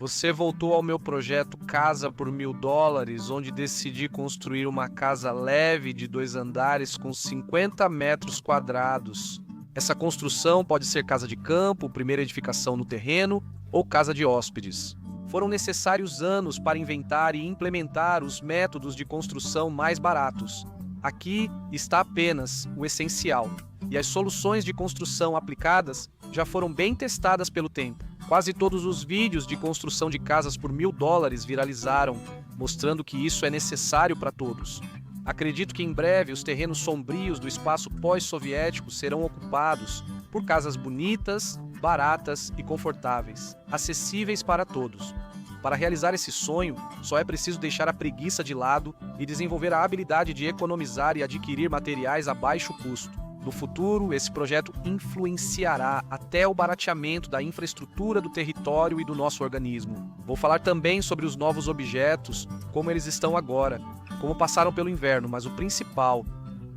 Você voltou ao meu projeto Casa por $1.000, onde decidi construir uma casa leve de 2 andares com 50 metros quadrados. Essa construção pode ser casa de campo, primeira edificação no terreno ou casa de hóspedes. Foram necessários anos para inventar e implementar os métodos de construção mais baratos. Aqui está apenas o essencial, e as soluções de construção aplicadas já foram bem testadas pelo tempo. Quase todos os vídeos de construção de casas por $1.000 viralizaram, mostrando que isso é necessário para todos. Acredito que em breve os terrenos sombrios do espaço pós-soviético serão ocupados por casas bonitas, baratas e confortáveis, acessíveis para todos. Para realizar esse sonho, só é preciso deixar a preguiça de lado e desenvolver a habilidade de economizar e adquirir materiais a baixo custo. No futuro, esse projeto influenciará até o barateamento da infraestrutura do território e do nosso organismo. Vou falar também sobre os novos objetos, como eles estão agora, como passaram pelo inverno, mas o principal,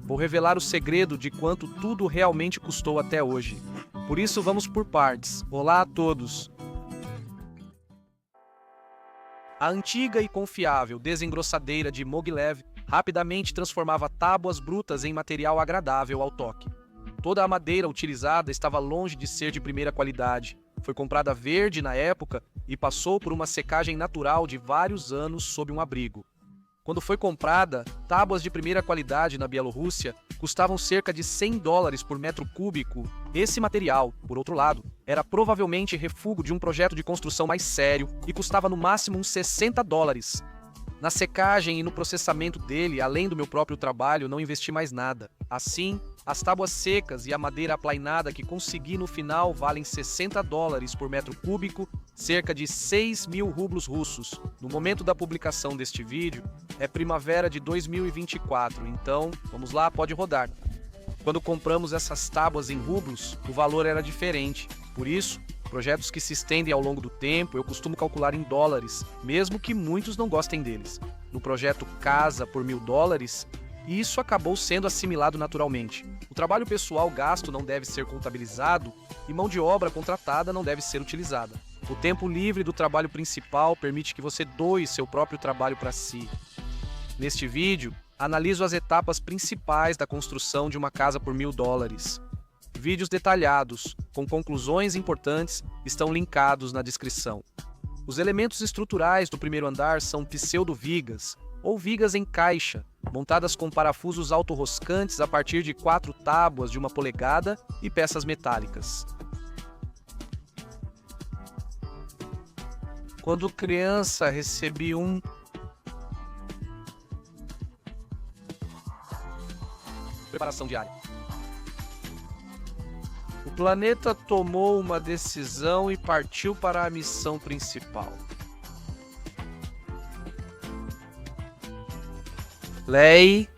vou revelar o segredo de quanto tudo realmente custou até hoje. Por isso, vamos por partes. Olá a todos! A antiga e confiável desengrossadeira de Mogilev rapidamente transformava tábuas brutas em material agradável ao toque. Toda a madeira utilizada estava longe de ser de primeira qualidade. Foi comprada verde na época e passou por uma secagem natural de vários anos sob um abrigo. Quando foi comprada, tábuas de primeira qualidade na Bielorrússia custavam cerca de $100 por metro cúbico. Esse material, por outro lado, era provavelmente refúgio de um projeto de construção mais sério e custava no máximo uns $60. Na secagem e no processamento dele, além do meu próprio trabalho, não investi mais nada. Assim, as tábuas secas e a madeira aplainada que consegui no final valem $60 por metro cúbico, cerca de 6.000 rublos russos. No momento da publicação deste vídeo, é primavera de 2024, então, vamos lá, pode rodar. Quando compramos essas tábuas em rublos, o valor era diferente. Por isso, projetos que se estendem ao longo do tempo, eu costumo calcular em dólares, mesmo que muitos não gostem deles. No projeto Casa por $1.000, isso acabou sendo assimilado naturalmente. O trabalho pessoal gasto não deve ser contabilizado e mão de obra contratada não deve ser utilizada. O tempo livre do trabalho principal permite que você doe seu próprio trabalho para si. Neste vídeo, analiso as etapas principais da construção de uma casa por $1.000. Vídeos detalhados, com conclusões importantes, estão linkados na descrição. Os elementos estruturais do primeiro andar são pseudo-vigas, ou vigas em caixa, montadas com parafusos autorroscantes a partir de 4 tábuas de 1 polegada e peças metálicas. Quando criança, recebi preparação diária. O planeta tomou uma decisão e partiu para a missão principal. Lei.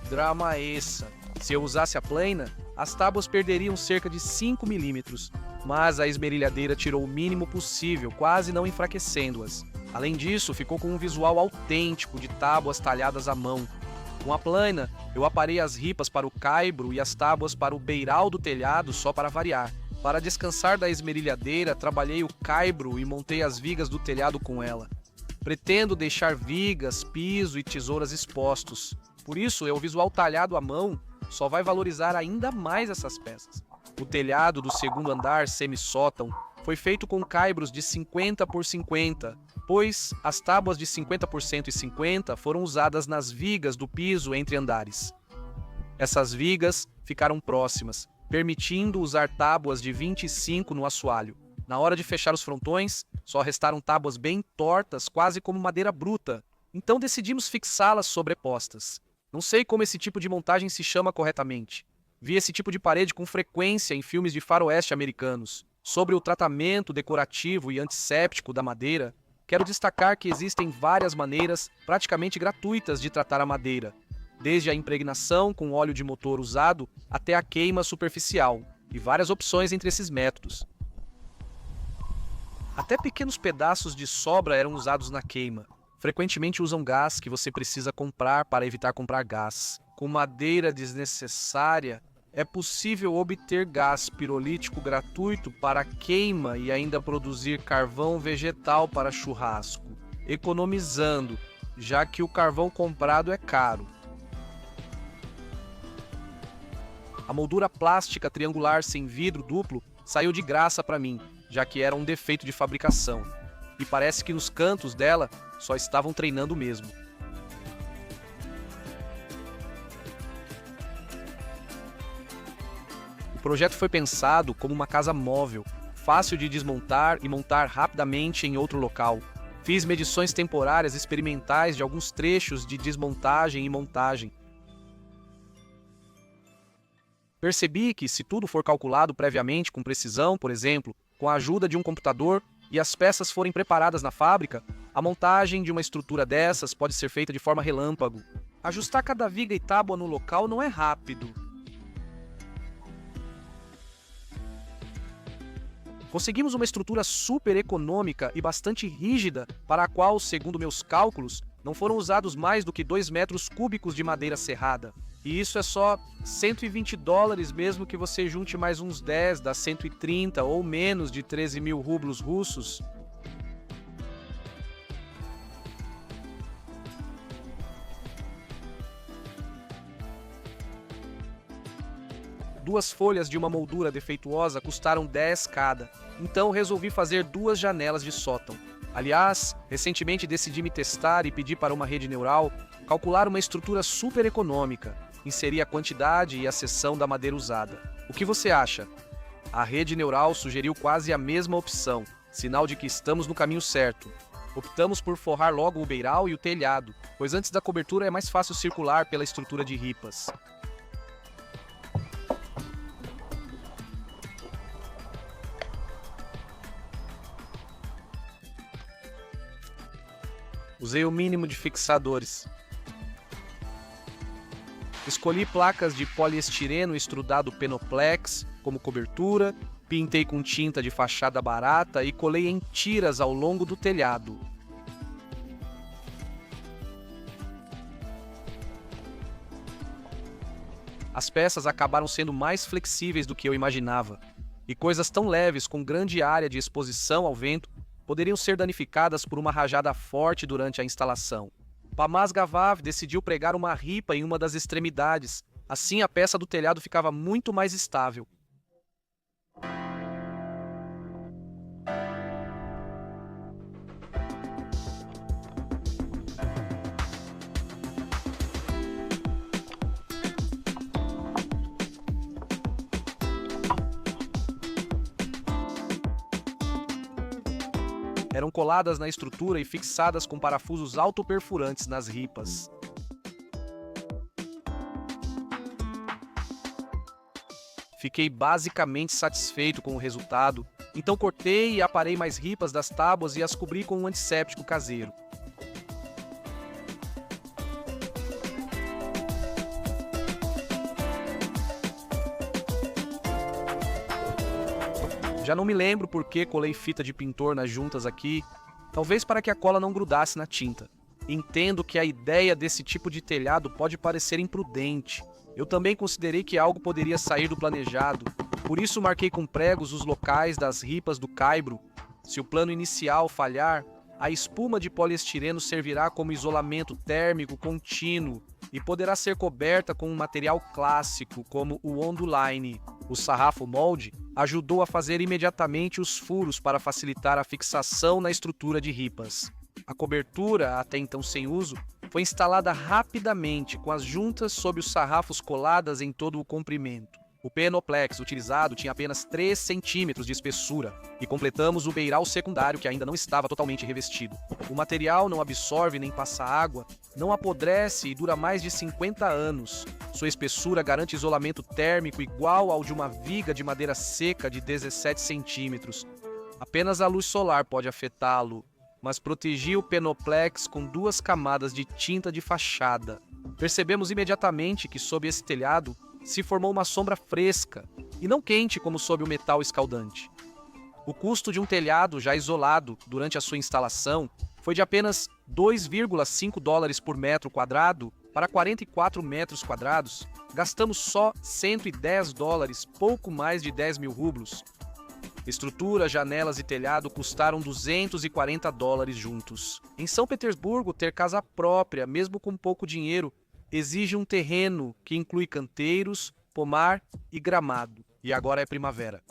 Drama essa. Se eu usasse a plana, as tábuas perderiam cerca de 5 milímetros, mas a esmerilhadeira tirou o mínimo possível, quase não enfraquecendo-as. Além disso, ficou com um visual autêntico de tábuas talhadas à mão. Com a plana, eu aparei as ripas para o caibro e as tábuas para o beiral do telhado só para variar. Para descansar da esmerilhadeira, trabalhei o caibro e montei as vigas do telhado com ela. Pretendo deixar vigas, piso e tesouras expostos. Por isso, o visual talhado à mão só vai valorizar ainda mais essas peças. O telhado do segundo andar semi-sótão foi feito com caibros de 50 por 50, pois as tábuas de 50% e 50% foram usadas nas vigas do piso entre andares. Essas vigas ficaram próximas, permitindo usar tábuas de 25 no assoalho. Na hora de fechar os frontões, só restaram tábuas bem tortas, quase como madeira bruta. Então decidimos fixá-las sobrepostas. Não sei como esse tipo de montagem se chama corretamente. Vi esse tipo de parede com frequência em filmes de faroeste americanos. Sobre o tratamento decorativo e antisséptico da madeira, quero destacar que existem várias maneiras praticamente gratuitas de tratar a madeira, desde a impregnação com óleo de motor usado até a queima superficial, e várias opções entre esses métodos. Até pequenos pedaços de sobra eram usados na queima. Frequentemente usam gás que você precisa comprar para evitar comprar gás. Com madeira desnecessária, É possível obter gás pirolítico gratuito para queima e ainda produzir carvão vegetal para churrasco, economizando, já que o carvão comprado é caro. A moldura plástica triangular sem vidro duplo saiu de graça para mim, já que era um defeito de fabricação. E parece que nos cantos dela só estavam treinando mesmo. O projeto foi pensado como uma casa móvel, fácil de desmontar e montar rapidamente em outro local. Fiz medições temporárias experimentais de alguns trechos de desmontagem e montagem. Percebi que, se tudo for calculado previamente com precisão, por exemplo, com a ajuda de um computador, e as peças forem preparadas na fábrica, a montagem de uma estrutura dessas pode ser feita de forma relâmpago. Ajustar cada viga e tábua no local não é rápido. Conseguimos uma estrutura super econômica e bastante rígida, para a qual, segundo meus cálculos, não foram usados mais do que 2 metros cúbicos de madeira serrada. E isso é só $120, mesmo que você junte mais uns 10, dá 130 ou menos de 13 mil rublos russos. Duas folhas de uma moldura defeituosa custaram 10 cada, então resolvi fazer 2 janelas de sótão. Aliás, recentemente decidi me testar e pedir para uma rede neural calcular uma estrutura super econômica, inserir a quantidade e a seção da madeira usada. O que você acha? A rede neural sugeriu quase a mesma opção, sinal de que estamos no caminho certo. Optamos por forrar logo o beiral e o telhado, pois antes da cobertura é mais fácil circular pela estrutura de ripas. Usei o mínimo de fixadores. Escolhi placas de poliestireno extrudado Penoplex como cobertura, pintei com tinta de fachada barata e colei em tiras ao longo do telhado. As peças acabaram sendo mais flexíveis do que eu imaginava, e coisas tão leves com grande área de exposição ao vento poderiam ser danificadas por uma rajada forte durante a instalação. Pamaz Gavav decidiu pregar uma ripa em uma das extremidades, assim a peça do telhado ficava muito mais estável. Eram coladas na estrutura e fixadas com parafusos autoperfurantes nas ripas. Fiquei basicamente satisfeito com o resultado, então cortei e aparei mais ripas das tábuas e as cobri com um antisséptico caseiro. Já não me lembro por que colei fita de pintor nas juntas aqui, talvez para que a cola não grudasse na tinta. Entendo que a ideia desse tipo de telhado pode parecer imprudente. Eu também considerei que algo poderia sair do planejado, por isso marquei com pregos os locais das ripas do caibro. Se o plano inicial falhar, a espuma de poliestireno servirá como isolamento térmico contínuo e poderá ser coberta com um material clássico como o Onduline. O sarrafo molde ajudou a fazer imediatamente os furos para facilitar a fixação na estrutura de ripas. A cobertura, até então sem uso, foi instalada rapidamente com as juntas sob os sarrafos coladas em todo o comprimento. O Penoplex utilizado tinha apenas 3 centímetros de espessura e completamos o beiral secundário que ainda não estava totalmente revestido. O material não absorve nem passa água, não apodrece e dura mais de 50 anos. Sua espessura garante isolamento térmico igual ao de uma viga de madeira seca de 17 centímetros. Apenas a luz solar pode afetá-lo, mas protegi o Penoplex com 2 camadas de tinta de fachada. Percebemos imediatamente que sob esse telhado se formou uma sombra fresca e não quente como sob o metal escaldante. O custo de um telhado já isolado durante a sua instalação foi de apenas $2,5 por metro quadrado Para 44 metros quadrados, gastamos só US$ 110, pouco mais de 10 mil rublos. Estrutura, janelas e telhado custaram US$ 240 juntos. Em São Petersburgo, ter casa própria, mesmo com pouco dinheiro, exige um terreno que inclui canteiros, pomar e gramado. E agora é primavera.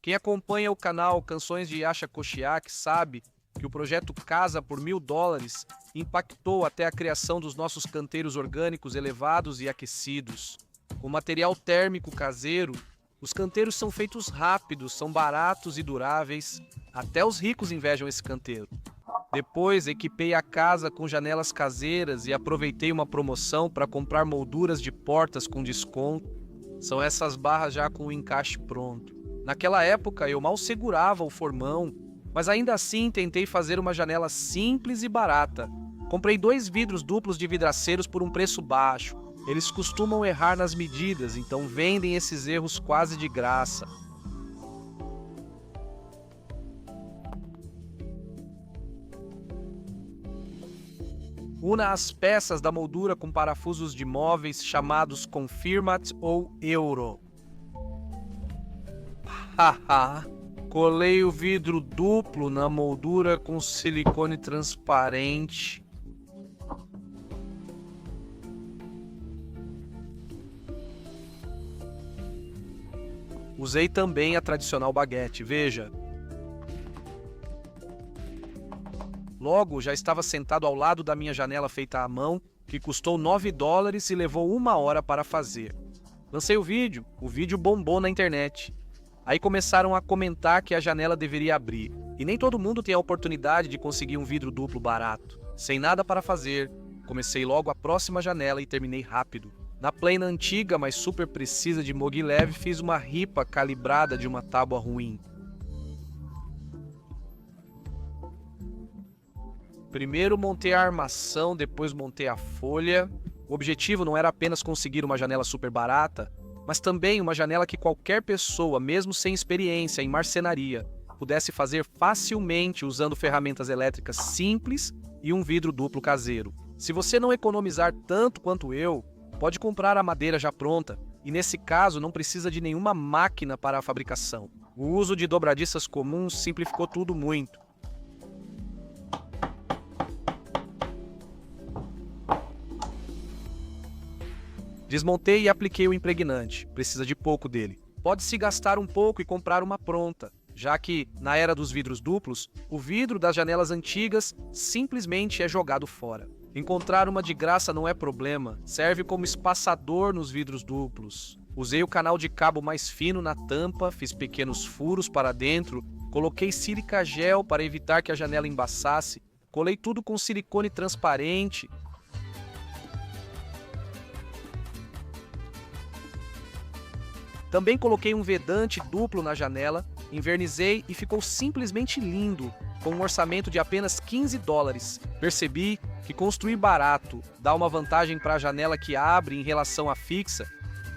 Quem acompanha o canal Canções de Yasha Koshiak sabe que o projeto Casa por $1000 impactou até a criação dos nossos canteiros orgânicos elevados e aquecidos. Com material térmico caseiro, os canteiros são feitos rápidos, são baratos e duráveis. Até os ricos invejam esse canteiro. Depois, equipei a casa com janelas caseiras e aproveitei uma promoção para comprar molduras de portas com desconto. São essas barras já com o encaixe pronto. Naquela época, eu mal segurava o formão, mas ainda assim tentei fazer uma janela simples e barata. Comprei 2 vidros duplos de vidraceiros por um preço baixo. Eles costumam errar nas medidas, então vendem esses erros quase de graça. Una as peças da moldura com parafusos de móveis chamados Confirmat ou Euro. Haha! Colei o vidro duplo na moldura com silicone transparente. Usei também a tradicional baguete, veja. Logo, já estava sentado ao lado da minha janela feita à mão, que custou $9 e levou 1 hora para fazer. Lancei o vídeo bombou na internet. Aí começaram a comentar que a janela deveria abrir. E nem todo mundo tem a oportunidade de conseguir um vidro duplo barato. Sem nada para fazer, comecei logo a próxima janela e terminei rápido. Na plana antiga, mas super precisa de Mogilev, fiz uma ripa calibrada de uma tábua ruim. Primeiro montei a armação, depois montei a folha. O objetivo não era apenas conseguir uma janela super barata, mas também uma janela que qualquer pessoa, mesmo sem experiência em marcenaria, pudesse fazer facilmente usando ferramentas elétricas simples e um vidro duplo caseiro. Se você não economizar tanto quanto eu, pode comprar a madeira já pronta, e nesse caso não precisa de nenhuma máquina para a fabricação. O uso de dobradiças comuns simplificou tudo muito. Desmontei e apliquei o impregnante, precisa de pouco dele. Pode-se gastar um pouco e comprar uma pronta, já que, na era dos vidros duplos, o vidro das janelas antigas simplesmente é jogado fora. Encontrar uma de graça não é problema, serve como espaçador nos vidros duplos. Usei o canal de cabo mais fino na tampa, fiz pequenos furos para dentro, coloquei sílica gel para evitar que a janela embaçasse, colei tudo com silicone transparente. Também coloquei um vedante duplo na janela, envernizei e ficou simplesmente lindo, com um orçamento de apenas $15. Percebi que construir barato dá uma vantagem para a janela que abre em relação à fixa.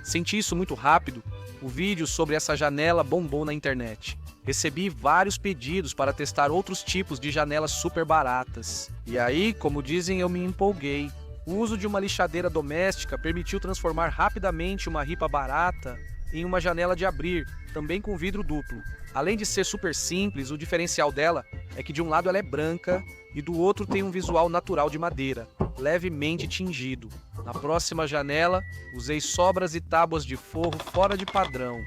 Senti isso muito rápido. O vídeo sobre essa janela bombou na internet. Recebi vários pedidos para testar outros tipos de janelas super baratas. E aí, como dizem, eu me empolguei. O uso de uma lixadeira doméstica permitiu transformar rapidamente uma ripa barata em uma janela de abrir, também com vidro duplo. Além de ser super simples, o diferencial dela é que de um lado ela é branca e do outro tem um visual natural de madeira, levemente tingido. Na próxima janela, usei sobras e tábuas de forro fora de padrão.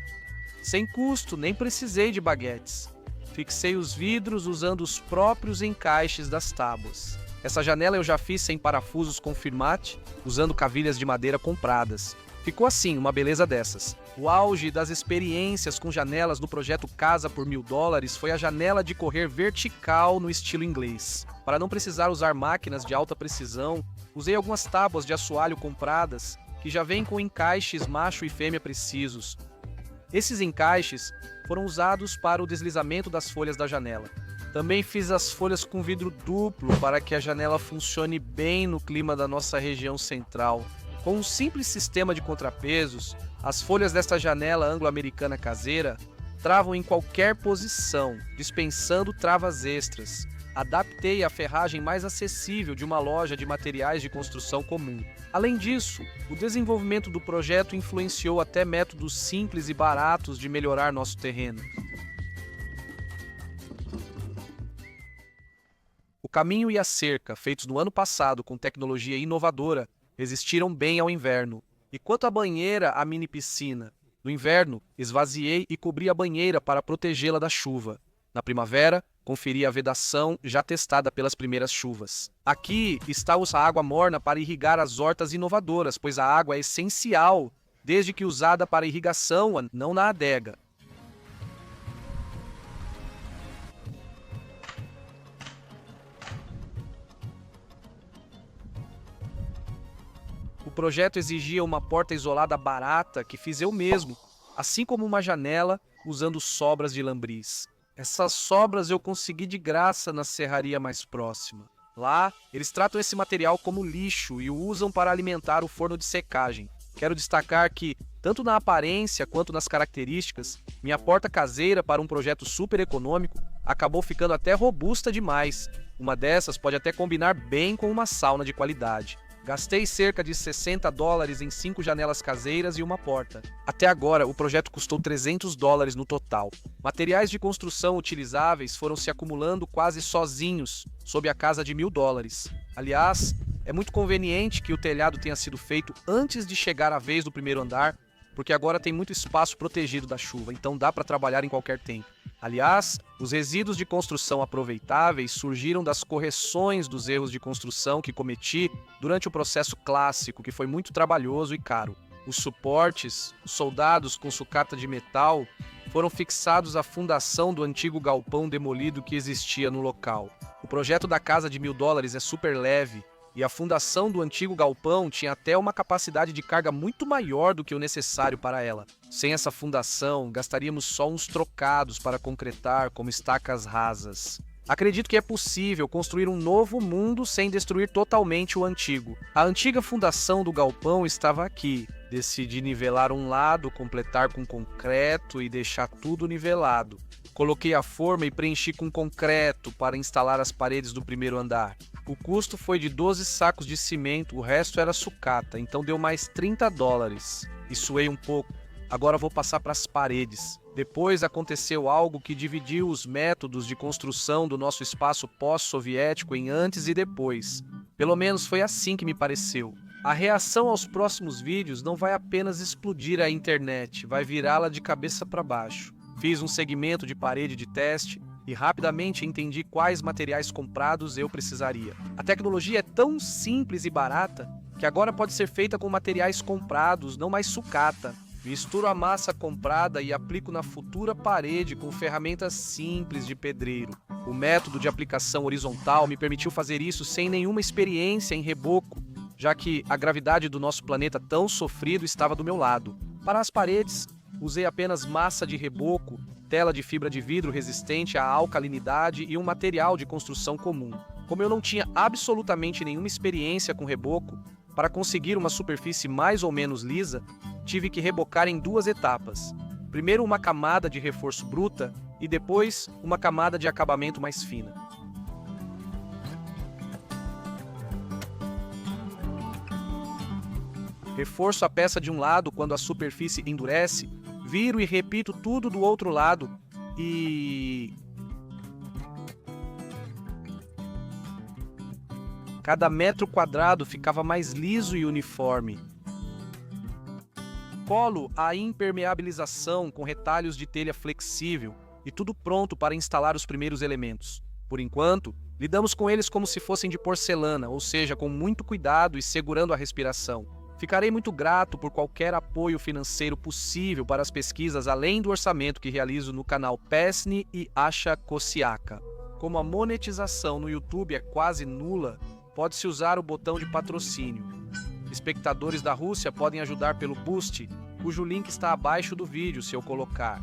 Sem custo, nem precisei de baguetes. Fixei os vidros usando os próprios encaixes das tábuas. Essa janela eu já fiz sem parafusos com firmate, usando cavilhas de madeira compradas. Ficou assim, uma beleza dessas. O auge das experiências com janelas no projeto Casa por $1000 foi a janela de correr vertical no estilo inglês. Para não precisar usar máquinas de alta precisão, usei algumas tábuas de assoalho compradas que já vêm com encaixes macho e fêmea precisos. Esses encaixes foram usados para o deslizamento das folhas da janela. Também fiz as folhas com vidro duplo para que a janela funcione bem no clima da nossa região central. Com um simples sistema de contrapesos, as folhas desta janela anglo-americana caseira travam em qualquer posição, dispensando travas extras. adaptei a ferragem mais acessível de uma loja de materiais de construção comum. Além disso, o desenvolvimento do projeto influenciou até métodos simples e baratos de melhorar nosso terreno. O caminho e a cerca, feitos no ano passado com tecnologia inovadora, resistiram bem ao inverno. E quanto à banheira, a mini piscina, no inverno, esvaziei e cobri a banheira para protegê-la da chuva. Na primavera, conferi a vedação já testada pelas primeiras chuvas. Aqui está a água morna para irrigar as hortas inovadoras, pois a água é essencial, desde que usada para irrigação, não na adega. O projeto exigia uma porta isolada barata que fiz eu mesmo, assim como uma janela usando sobras de lambris. Essas sobras eu consegui de graça na serraria mais próxima. Lá, eles tratam esse material como lixo e o usam para alimentar o forno de secagem. Quero destacar que, tanto na aparência quanto nas características, minha porta caseira para um projeto super econômico acabou ficando até robusta demais. Uma dessas pode até combinar bem com uma sauna de qualidade. Gastei cerca de $60 em 5 janelas caseiras e uma porta. Até agora, o projeto custou $300 no total. Materiais de construção utilizáveis foram se acumulando quase sozinhos, sob a casa de $1.000. Aliás, é muito conveniente que o telhado tenha sido feito antes de chegar a vez do primeiro andar, porque agora tem muito espaço protegido da chuva, então dá para trabalhar em qualquer tempo. Aliás, os resíduos de construção aproveitáveis surgiram das correções dos erros de construção que cometi durante o processo clássico, que foi muito trabalhoso e caro. Os suportes, soldados com sucata de metal, foram fixados à fundação do antigo galpão demolido que existia no local. O projeto da casa de $1.000 é super leve, e a fundação do antigo galpão tinha até uma capacidade de carga muito maior do que o necessário para ela. Sem essa fundação, gastaríamos só uns trocados para concretar como estacas rasas. Acredito que é possível construir um novo mundo sem destruir totalmente o antigo. A antiga fundação do galpão estava aqui. Decidi nivelar um lado, completar com concreto e deixar tudo nivelado. Coloquei a forma e preenchi com concreto para instalar as paredes do primeiro andar. O custo foi de 12 sacos de cimento, o resto era sucata, então deu mais $30. E suei um pouco. Agora vou passar para as paredes. Depois aconteceu algo que dividiu os métodos de construção do nosso espaço pós-soviético em antes e depois. Pelo menos foi assim que me pareceu. A reação aos próximos vídeos não vai apenas explodir a internet, vai virá-la de cabeça para baixo. Fiz um segmento de parede de teste e rapidamente entendi quais materiais comprados eu precisaria. A tecnologia é tão simples e barata que agora pode ser feita com materiais comprados, não mais sucata. Misturo a massa comprada e aplico na futura parede com ferramentas simples de pedreiro. O método de aplicação horizontal me permitiu fazer isso sem nenhuma experiência em reboco, já que a gravidade do nosso planeta tão sofrido estava do meu lado. Para as paredes, usei apenas massa de reboco, tela de fibra de vidro resistente à alcalinidade e um material de construção comum. Como eu não tinha absolutamente nenhuma experiência com reboco, para conseguir uma superfície mais ou menos lisa, tive que rebocar em 2 etapas. Primeiro uma camada de reforço bruta e depois uma camada de acabamento mais fina. Reforço a peça de um lado quando a superfície endurece, viro e repito tudo do outro lado e... Cada metro quadrado ficava mais liso e uniforme. Colo a impermeabilização com retalhos de telha flexível e tudo pronto para instalar os primeiros elementos. Por enquanto, lidamos com eles como se fossem de porcelana, ou seja, com muito cuidado e segurando a respiração. Ficarei muito grato por qualquer apoio financeiro possível para as pesquisas além do orçamento que realizo no canal Pesni e Asha Kosiaka. Como a monetização no YouTube é quase nula, pode-se usar o botão de patrocínio. Espectadores da Rússia podem ajudar pelo Boost, cujo link está abaixo do vídeo se eu colocar.